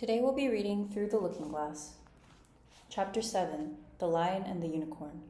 Today we'll be reading Through the Looking Glass. Chapter 7, The Lion and the Unicorn.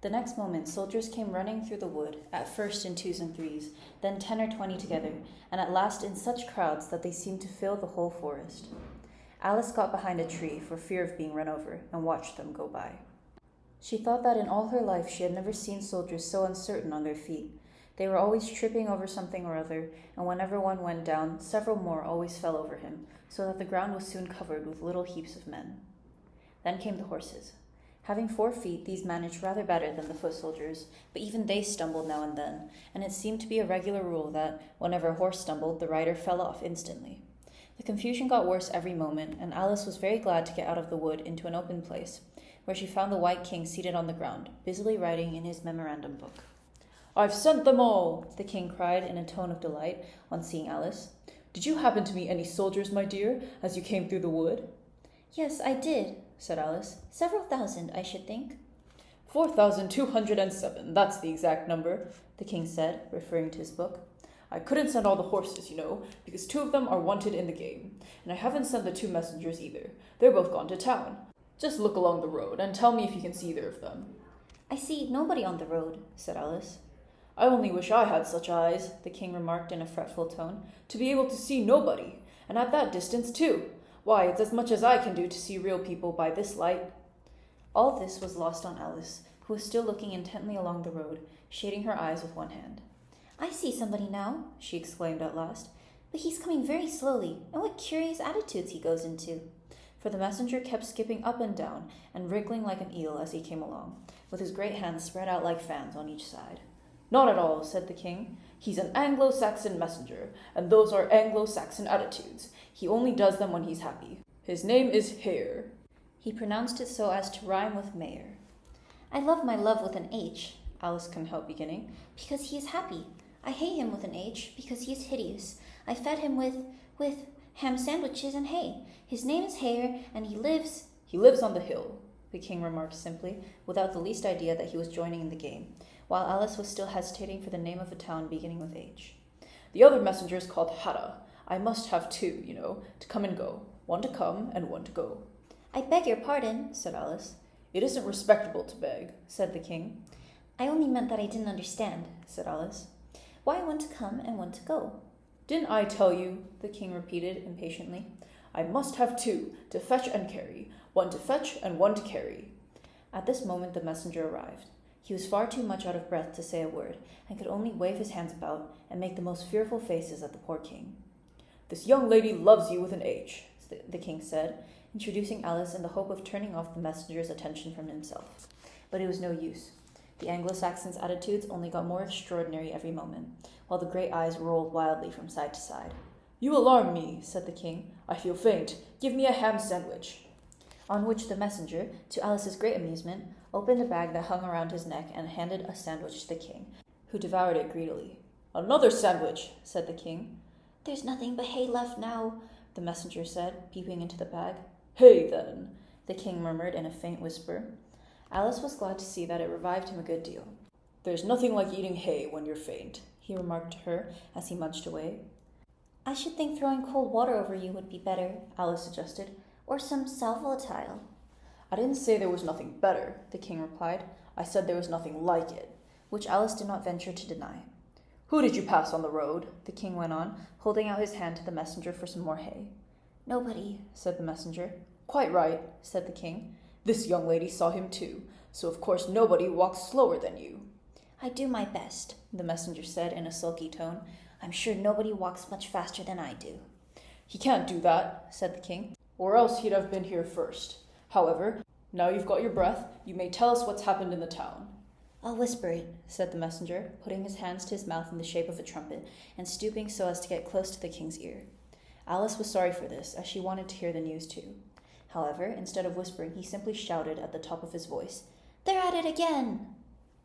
The next moment, soldiers came running through the wood, at first in 2s and 3s, then 10 or 20 together, and at last in such crowds that they seemed to fill the whole forest. Alice got behind a tree for fear of being run over, and watched them go by. She thought that in all her life she had never seen soldiers so uncertain on their feet. They were always tripping over something or other, and whenever one went down, several more always fell over him, so that the ground was soon covered with little heaps of men. Then came the horses. Having 4 feet, these managed rather better than the foot soldiers, but even they stumbled now and then, and it seemed to be a regular rule that, whenever a horse stumbled, the rider fell off instantly. The confusion got worse every moment, and Alice was very glad to get out of the wood into an open place, where she found the White King seated on the ground, busily writing in his memorandum book. "I've sent them all," the king cried in a tone of delight on seeing Alice. "Did you happen to meet any soldiers, my dear, as you came through the wood?" "Yes, I did," said Alice. "Several thousand, I should think." 4,207, that's the exact number, the king said, referring to his book. "I couldn't send all the horses, you know, because 2 of them are wanted in the game, and I haven't sent the 2 messengers either. They're both gone to town. Just look along the road and tell me if you can see either of them." "I see nobody on the road," said Alice. "I only wish I had such eyes," the king remarked in a fretful tone, "to be able to see nobody, and at that distance too. Why, it's as much as I can do to see real people by this light." All this was lost on Alice, who was still looking intently along the road, shading her eyes with one hand. "I see somebody now," she exclaimed at last, "but he's coming very slowly, and what curious attitudes he goes into." For the messenger kept skipping up and down and wriggling like an eel as he came along, with his great hands spread out like fans on each side. "Not at all," said the king. "He's an Anglo-Saxon messenger, and those are Anglo-Saxon attitudes. He only does them when he's happy. His name is Hare." He pronounced it so as to rhyme with mayor. "I love my love with an H," Alice couldn't help beginning, "because he is happy. I hate him with an H, because he is hideous. I fed him with ham sandwiches and hay. His name is Hare, and he lives—" "He lives on the hill," the king remarked simply, without the least idea that he was joining in the game, while Alice was still hesitating for the name of a town beginning with H. "The other messenger is called Hada. I must have 2, you know, to come and go. One to come and one to go." "I beg your pardon," said Alice. "It isn't respectable to beg," said the king. "I only meant that I didn't understand," said Alice. "Why one to come and one to go?" "Didn't I tell you?" the king repeated impatiently. "I must have 2 to fetch and carry. One to fetch and one to carry." At this moment the messenger arrived. He was far too much out of breath to say a word, and could only wave his hands about and make the most fearful faces at the poor king. "This young lady loves you with an H," the king said, introducing Alice in the hope of turning off the messenger's attention from himself. But it was no use. The Anglo-Saxon's attitudes only got more extraordinary every moment, while the great eyes rolled wildly from side to side. "You alarm me," said the king. "I feel faint. Give me a ham sandwich." On which the messenger, to Alice's great amusement, opened a bag that hung around his neck and handed a sandwich to the king, who devoured it greedily. "Another sandwich," said the king. "There's nothing but hay left now," the messenger said, peeping into the bag. "Hay, then," the king murmured in a faint whisper. Alice was glad to see that it revived him a good deal. "There's nothing like eating hay when you're faint," he remarked to her as he munched away. "I should think throwing cold water over you would be better," Alice suggested, "or some sal volatile." "I didn't say there was nothing better," the king replied. "I said there was nothing like it," which Alice did not venture to deny. "Who did you pass on the road?" the king went on, holding out his hand to the messenger for some more hay. "Nobody," said the messenger. "Quite right," said the king. "This young lady saw him too, so of course nobody walks slower than you." "I do my best," the messenger said in a sulky tone. "I'm sure nobody walks much faster than I do." "He can't do that," said the king, "or else he'd have been here first. However, now you've got your breath, you may tell us what's happened in the town." "I'll whisper it," said the messenger, putting his hands to his mouth in the shape of a trumpet, and stooping so as to get close to the king's ear. Alice was sorry for this, as she wanted to hear the news too. However, instead of whispering, he simply shouted at the top of his voice, "They're at it again!"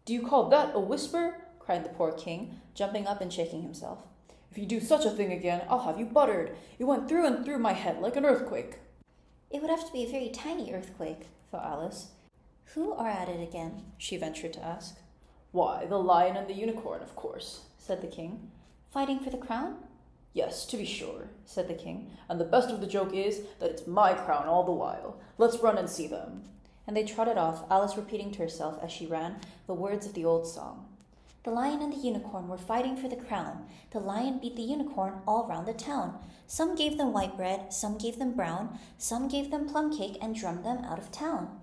"Do you call that a whisper?" cried the poor king, jumping up and shaking himself. "If you do such a thing again, I'll have you buttered. It went through and through my head like an earthquake." "It would have to be a very tiny earthquake," thought Alice. "Who are at it again?" she ventured to ask. "Why, the lion and the unicorn, of course," said the king. "Fighting for the crown?" Yes, to be sure, said the king, and the best of the joke is that it's my crown all the while. Let's run and see them. And they trotted off, Alice repeating to herself as she ran the words of the old song. The lion and the unicorn were fighting for the crown. The lion beat the unicorn all round the town. Some gave them white bread, some gave them brown, some gave them plum cake and drummed them out of town.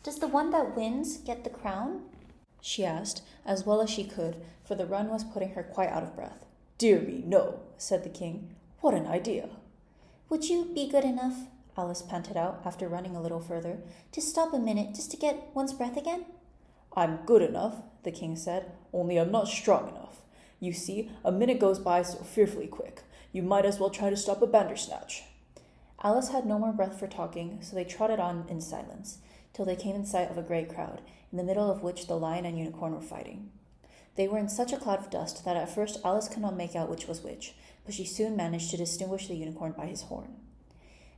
Does the one that wins get the crown? She asked, as well as she could, for the run was putting her quite out of breath. Dear me, no, said the king. What an idea. Would you be good enough, Alice panted out after running a little further, to stop a minute just to get one's breath again? I'm good enough, the king said, only I'm not strong enough. You see, a minute goes by so fearfully quick. You might as well try to stop a bandersnatch. Alice had no more breath for talking, so they trotted on in silence, till they came in sight of a great crowd, in the middle of which the lion and unicorn were fighting. They were in such a cloud of dust that at first Alice could not make out which was which, but she soon managed to distinguish the unicorn by his horn.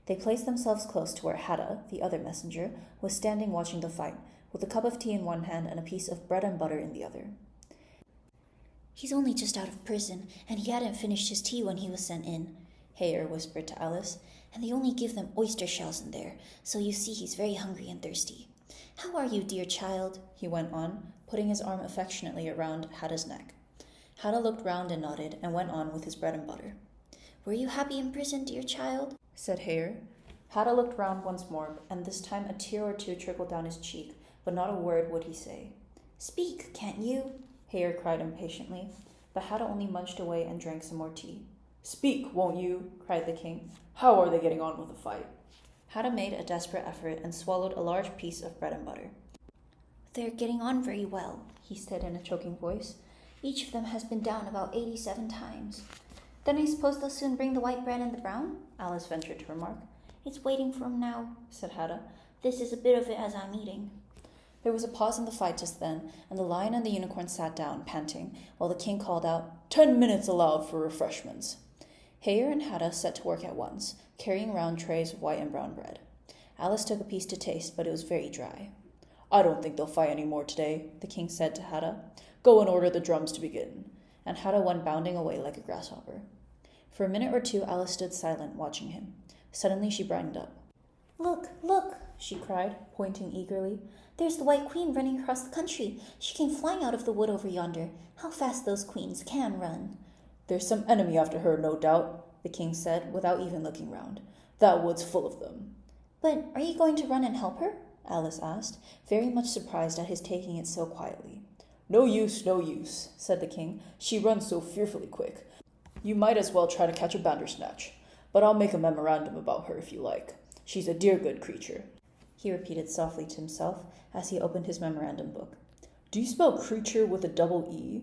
They placed themselves close to where Hatta, the other messenger, was standing watching the fight, with a cup of tea in one hand and a piece of bread and butter in the other. He's only just out of prison, and he hadn't finished his tea when he was sent in, Hayer whispered to Alice, and they only give them oyster shells in there, so you see he's very hungry and thirsty. How are you, dear child? He went on, putting his arm affectionately around Hatta's neck. Hatta looked round and nodded, and went on with his bread and butter. Were you happy in prison, dear child? Said Hayer. Hatta looked round once more, and this time a tear or two trickled down his cheek, but not a word would he say. Speak, can't you? Hayer cried impatiently, but Hatta only munched away and drank some more tea. Speak, won't you? Cried the king. How are they getting on with the fight? Hatta made a desperate effort and swallowed a large piece of bread and butter. They're getting on very well, he said in a choking voice. Each of them has been down about 87 times. Then I suppose they'll soon bring the white bread and the brown? Alice ventured to remark. It's waiting for 'em now, said Hatta. This is a bit of it as I'm eating. There was a pause in the fight just then, and the lion and the unicorn sat down, panting, while the king called out, 10 minutes allowed for refreshments. Hayer and Hatta set to work at once, carrying round trays of white and brown bread. Alice took a piece to taste, but it was very dry. I don't think they'll fight any more today, the king said to Hatta. Go and order the drums to begin. And Hatta went bounding away like a grasshopper. For a minute or two Alice stood silent, watching him. Suddenly she brightened up. Look, look, she cried, pointing eagerly. There's the White Queen running across the country. She came flying out of the wood over yonder. How fast those queens can run. There's some enemy after her, no doubt, the king said, without even looking round. That wood's full of them. But are you going to run and help her? Alice asked, very much surprised at his taking it so quietly. No use, said the king. She runs so fearfully quick. You might as well try to catch a bandersnatch. But I'll make a memorandum about her if you like. She's a dear good creature, he repeated softly to himself as he opened his memorandum book. Do you spell creature with a double E?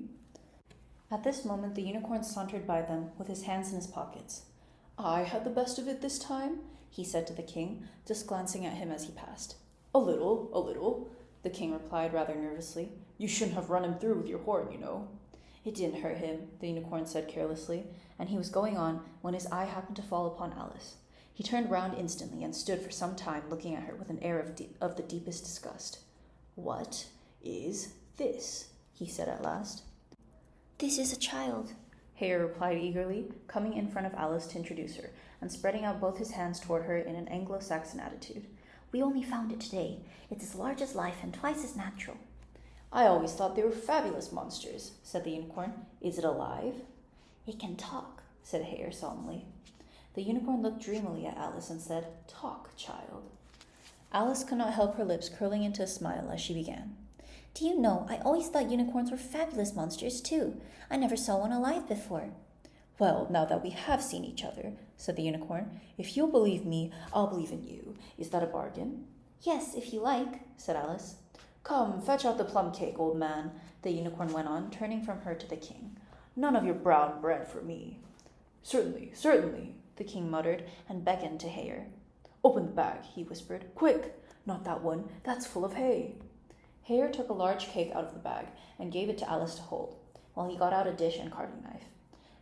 At this moment the unicorn sauntered by them with his hands in his pockets. I had the best of it this time, he said to the king, just glancing at him as he passed. A little, the king replied rather nervously. You shouldn't have run him through with your horn, you know. It didn't hurt him, the unicorn said carelessly, and he was going on when his eye happened to fall upon Alice. He turned round instantly and stood for some time looking at her with an air of the deepest disgust. What is this? He said at last. This is a child, Hayer replied eagerly, coming in front of Alice to introduce her, and spreading out both his hands toward her in an Anglo-Saxon attitude. We only found it today. It's as large as life and twice as natural. I always thought they were fabulous monsters, said the unicorn. Is it alive? It can talk, said Hayer solemnly. The unicorn looked dreamily at Alice and said, Talk, child. Alice could not help her lips curling into a smile as she began. Do you know, I always thought unicorns were fabulous monsters too. I never saw one alive before. Well, now that we have seen each other, said the unicorn, if you'll believe me, I'll believe in you. Is that a bargain? Yes, if you like, said Alice. Come, fetch out the plum cake, old man, the unicorn went on, turning from her to the king. None of your brown bread for me. Certainly, the king muttered, and beckoned to Hayer. Open the bag, he whispered. Quick! Not that one. That's full of hay. Hayer took a large cake out of the bag and gave it to Alice to hold, while he got out a dish and carving knife.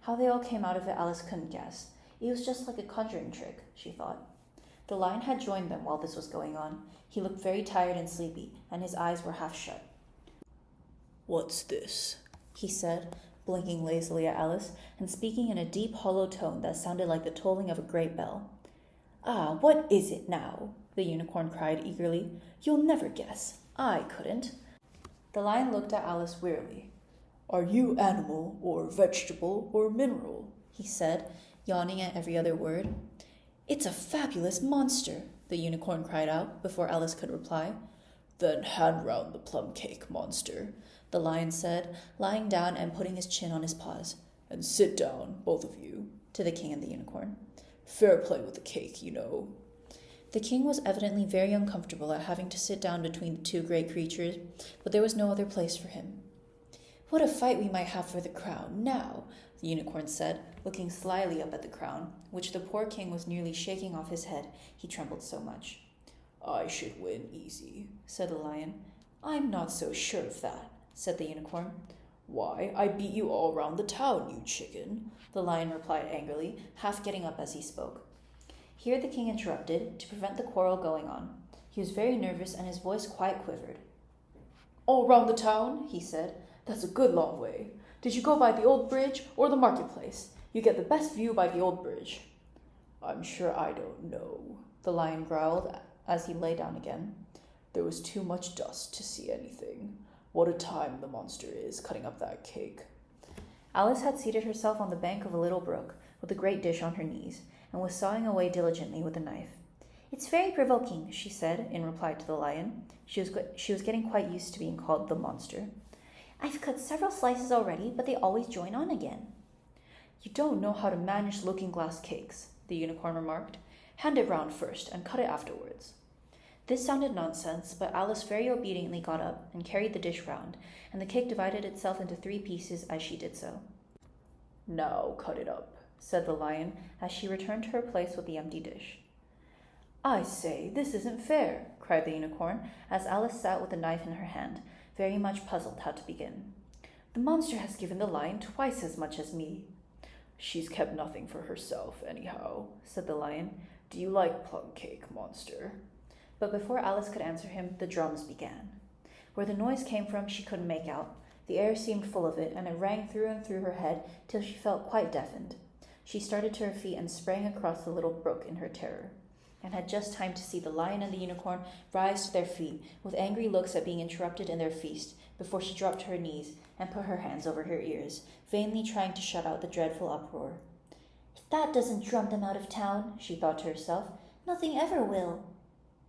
How they all came out of it Alice couldn't guess. It was just like a conjuring trick, she thought. The lion had joined them while this was going on. He looked very tired and sleepy, and his eyes were half shut. What's this? He said, blinking lazily at Alice and speaking in a deep, hollow tone that sounded like the tolling of a great bell. "Ah, what is it now?" the unicorn cried eagerly. "You'll never guess. I couldn't." The lion looked at Alice wearily. "Are you animal or vegetable or mineral?" he said, yawning at every other word. "It's a fabulous monster," the unicorn cried out before Alice could reply. "Then hand round the plum cake, monster," the lion said, lying down and putting his chin on his paws. "And sit down, both of you," to the king and the unicorn. "Fair play with the cake, you know." The king was evidently very uncomfortable at having to sit down between the two great creatures, but there was no other place for him. "What a fight we might have for the crown, now," the unicorn said, looking slyly up at the crown, which the poor king was nearly shaking off his head, he trembled so much. "I should win easy," said the lion. "I'm not so sure of that," said the unicorn. "Why, I beat you all round the town, you chicken," the lion replied angrily, half getting up as he spoke. Here the king interrupted, to prevent the quarrel going on. He was very nervous and his voice quite quivered. "All round the town," he said. "That's a good long way. Did you go by the old bridge or the marketplace? You get the best view by the old bridge." "I'm sure I don't know," the lion growled as he lay down again. "There was too much dust to see anything. What a time the monster is cutting up that cake." Alice had seated herself on the bank of a little brook, with a great dish on her knees, and was sawing away diligently with a knife. "It's very provoking," she said, in reply to the lion. She was getting quite used to being called the monster. "I've cut several slices already, but they always join on again." "You don't know how to manage looking-glass cakes," the unicorn remarked. "Hand it round first and cut it afterwards." This sounded nonsense, but Alice very obediently got up and carried the dish round, and the cake divided itself into 3 pieces as she did so. "Now cut it up," said the lion, as she returned to her place with the empty dish. "I say, this isn't fair," cried the unicorn, as Alice sat with the knife in her hand, very much puzzled how to begin. "The monster has given the lion twice as much as me." "She's kept nothing for herself, anyhow," said the lion. "Do you like plum cake, monster?" But before Alice could answer him, the drums began. Where the noise came from she couldn't make out. The air seemed full of it, and it rang through and through her head till she felt quite deafened. She started to her feet and sprang across the little brook in her terror, and had just time to see the lion and the unicorn rise to their feet, with angry looks at being interrupted in their feast, before she dropped to her knees and put her hands over her ears, vainly trying to shut out the dreadful uproar. "If that doesn't drum them out of town," she thought to herself, "nothing ever will."